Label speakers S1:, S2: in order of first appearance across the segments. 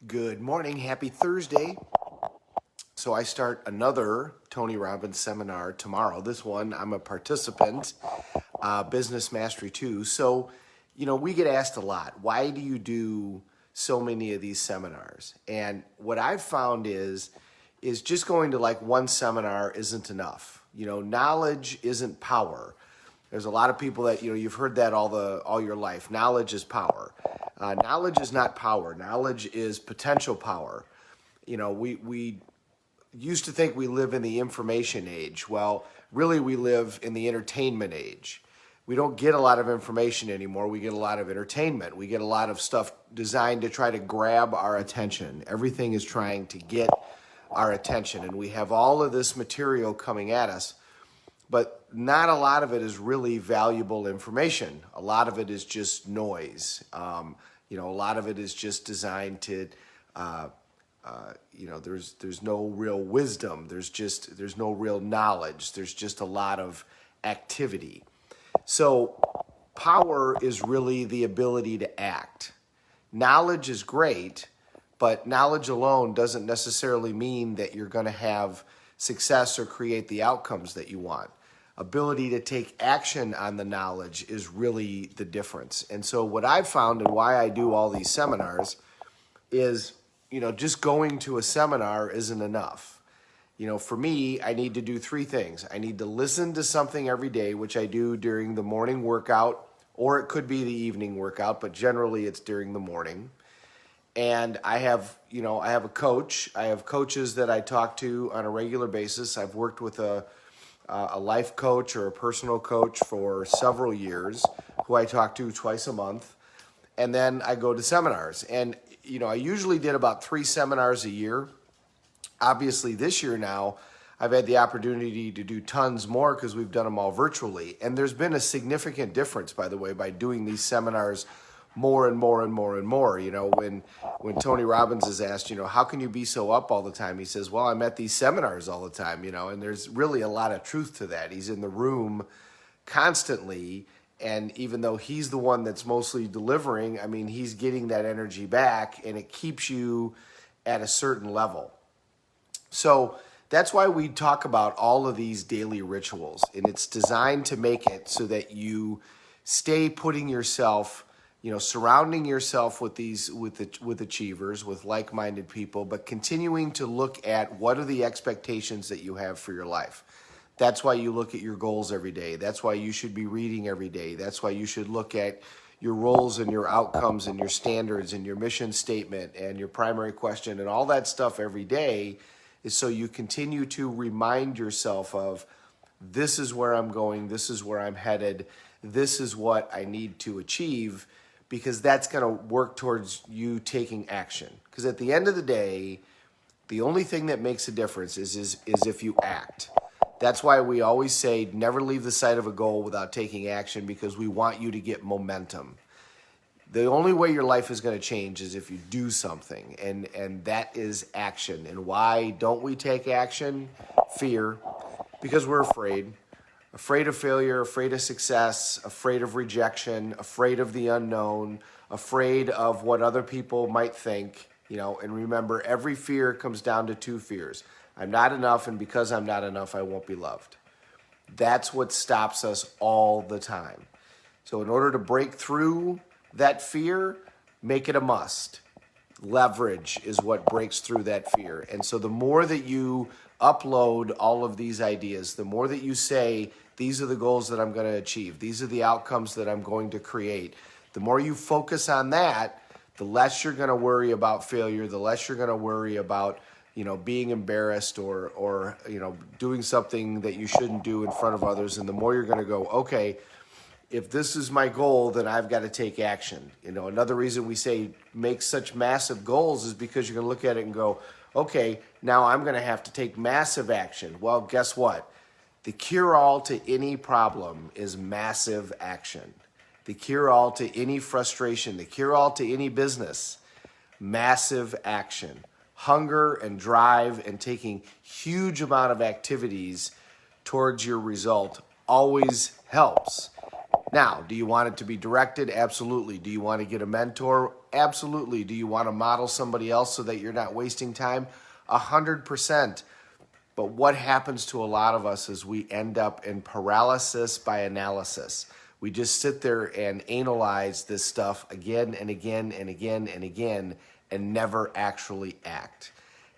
S1: Good morning. Happy Thursday. So I start another Tony Robbins seminar tomorrow. This one, I'm a participant, Business Mastery 2. So, we get asked a lot, why do you do so many of these seminars? And what I've found is just going to like one seminar isn't enough. Knowledge isn't power. There's a lot of people that, you've heard that all your life. Knowledge is power. Knowledge is not power. Knowledge is potential power. We used to think we live in the information age. Well, really we live in the entertainment age. We don't get a lot of information anymore. We get a lot of entertainment. We get a lot of stuff designed to try to grab our attention. Everything is trying to get our attention. And we have all of this material coming at us, but not a lot of it is really valuable information. A lot of it is just noise. A lot of it is just designed to, there's no real wisdom. There's no real knowledge. There's just a lot of activity. So power is really the ability to act. Knowledge is great, but knowledge alone doesn't necessarily mean that you're going to have success or create the outcomes that you want. Ability to take action on the knowledge is really the difference. And so what I've found and why I do all these seminars is, just going to a seminar isn't enough. For me, I need to do three things. I need to listen to something every day, which I do during the morning workout, or it could be the evening workout, but generally it's during the morning. And I have a coach. I have coaches that I talk to on a regular basis. I've worked with a life coach or a personal coach for several years who I talk to twice a month. And then I go to seminars. And, I usually did about 3 seminars a year. Obviously, this year now, I've had the opportunity to do tons more because we've done them all virtually. And there's been a significant difference, by the way, by doing these seminars more and more and more and more. When Tony Robbins is asked, how can you be so up all the time? He says, well, I'm at these seminars all the time, and there's really a lot of truth to that. He's in the room constantly. And even though he's the one that's mostly delivering, he's getting that energy back and it keeps you at a certain level. So that's why we talk about all of these daily rituals, and it's designed to make it so that you stay putting yourself, surrounding yourself with with achievers, with like-minded people, but continuing to look at what are the expectations that you have for your life. That's why you look at your goals every day. That's why you should be reading every day. That's why you should look at your roles and your outcomes and your standards and your mission statement and your primary question and all that stuff every day, is so you continue to remind yourself of, this is where I'm going, this is where I'm headed, this is what I need to achieve, because that's going to work towards you taking action. Because at the end of the day, the only thing that makes a difference is if you act. That's why we always say never leave the sight of a goal without taking action, because we want you to get momentum. The only way your life is going to change is if you do something, and that is action. And why don't we take action? Fear, because we're afraid. Afraid of failure, afraid of success, afraid of rejection, afraid of the unknown, afraid of what other people might think. And remember, every fear comes down to 2 fears. I'm not enough, and because I'm not enough, I won't be loved. That's what stops us all the time. So in order to break through that fear, make it a must. Leverage is what breaks through that fear. And so the more that you upload all of these ideas, the more that you say, these are the goals that I'm going to achieve, these are the outcomes that I'm going to create, the more you focus on that, the less you're going to worry about failure, the less you're going to worry about being embarrassed or doing something that you shouldn't do in front of others. And the more you're going to go, okay, if this is my goal, then I've got to take action. Another reason we say make such massive goals is because you're going to look at it and go, okay, now I'm going to have to take massive action. Well, guess what? The cure-all to any problem is massive action. The cure-all to any frustration, the cure-all to any business, massive action. Hunger and drive and taking huge amount of activities towards your result always helps. Now, do you want it to be directed? Absolutely. Do you want to get a mentor? Absolutely. Do you want to model somebody else so that you're not wasting time? 100%. But what happens to a lot of us is we end up in paralysis by analysis. We just sit there and analyze this stuff again and again and again and again and never actually act.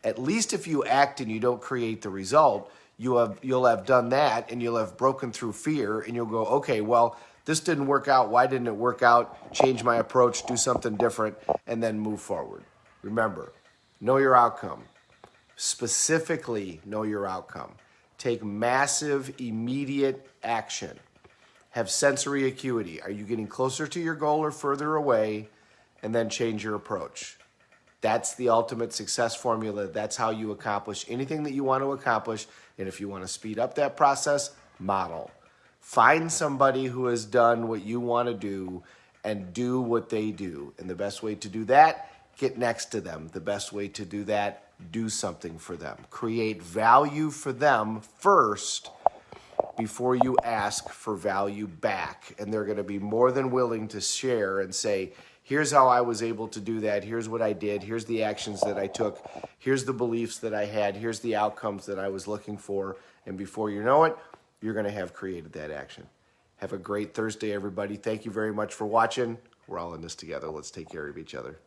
S1: At least if you act and you don't create the result, you'll have done that and you'll have broken through fear and you'll go, okay, well, this didn't work out. Why didn't it work out? Change my approach, do something different, and then move forward. Remember, know your outcome. Specifically, know your outcome. Take massive, immediate action. Have sensory acuity. Are you getting closer to your goal or further away? And then change your approach. That's the ultimate success formula. That's how you accomplish anything that you want to accomplish. And if you want to speed up that process, model. Find somebody who has done what you want to do and do what they do. And the best way to do that, get next to them. The best way to do that, do something for them. Create value for them first before you ask for value back. And they're going to be more than willing to share and say, here's how I was able to do that. Here's what I did. Here's the actions that I took. Here's the beliefs that I had. Here's the outcomes that I was looking for. And before you know it, you're going to have created that action. Have a great Thursday, everybody. Thank you very much for watching. We're all in this together. Let's take care of each other.